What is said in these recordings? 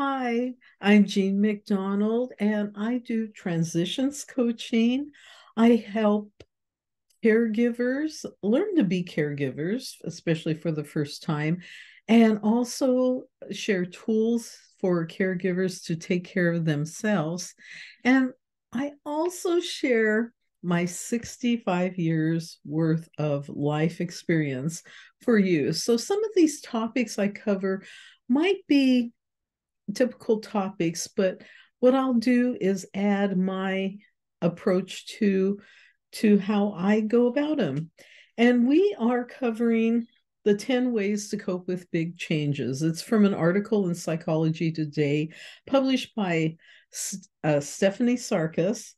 Hi, I'm Jean McDonald, and I do transitions coaching. I help caregivers learn to be caregivers, especially for the first time, and also share tools for caregivers to take care of themselves. And I also share my 65 years worth of life experience for you. So some of these topics I cover might be typical topics, but what I'll do is add my approach to how I go about them. And we are covering the 10 ways to cope with big changes. It's from an article in Psychology Today published by Stephanie Sarkis.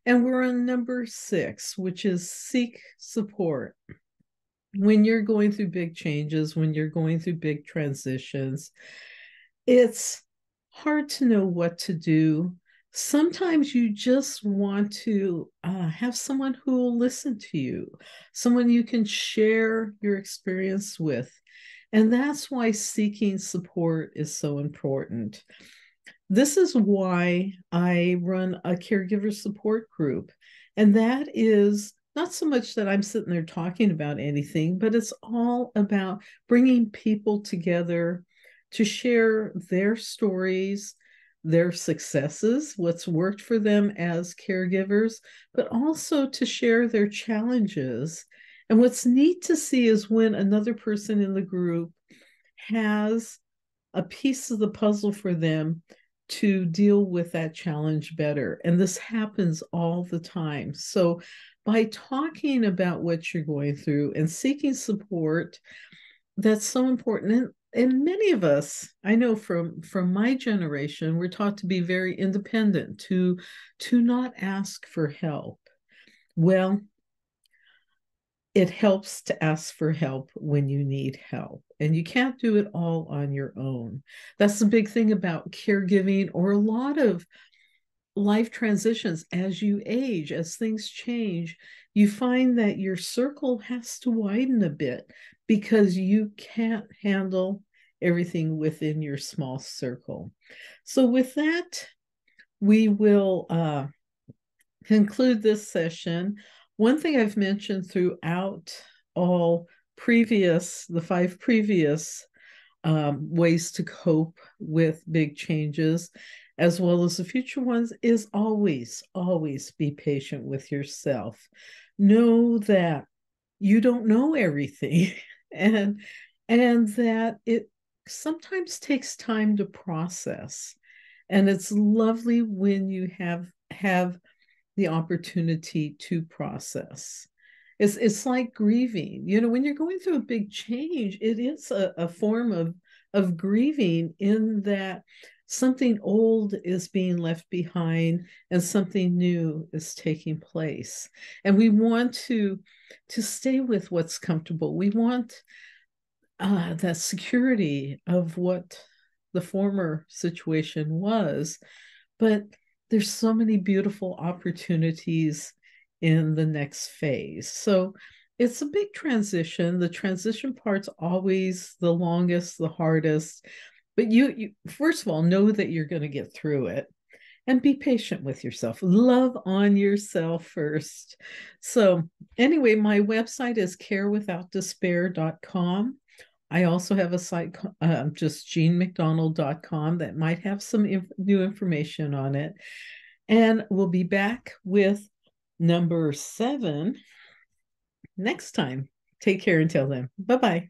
And we're on number 6, which is seek support. When you're going through big changes, when you're going through big transitions, it's hard to know what to do. Sometimes you just want to have someone who will listen to you, someone you can share your experience with. And that's why seeking support is so important. This is why I run a caregiver support group. And that is not so much that I'm sitting there talking about anything, but it's all about bringing people together to share their stories, their successes, what's worked for them as caregivers, but also to share their challenges. And what's neat to see is when another person in the group has a piece of the puzzle for them to deal with that challenge better. And this happens all the time. So, by talking about what you're going through and seeking support, that's so important. And many of us, I know from my generation, we're taught to be very independent, to not ask for help. Well, it helps to ask for help when you need help. And you can't do it all on your own. That's the big thing about caregiving or a lot of life transitions. As you age, as things change, you find that your circle has to widen a bit because you can't handle everything within your small circle. So, with that, we will conclude this session. One thing I've mentioned throughout all the 5 previous ways to cope with big changes, as well as the future ones, is always, always be patient with yourself. Know that you don't know everything and that it sometimes takes time to process. And it's lovely when you have the opportunity to process. It's like grieving. When you're going through a big change, it is a form of grieving, in that something old is being left behind and something new is taking place. And we want to stay with what's comfortable. We want that security of what the former situation was, but there's so many beautiful opportunities in the next phase. So it's a big transition. The transition part's always the longest, the hardest. But you first of all know that you're going to get through it, and be patient with yourself. Love on yourself first. So anyway, my website is carewithoutdespair.com. I also have a site, just jeanmcdonald.com, that might have some new information on it. And we'll be back with number 7 next time. Take care until then. Bye bye.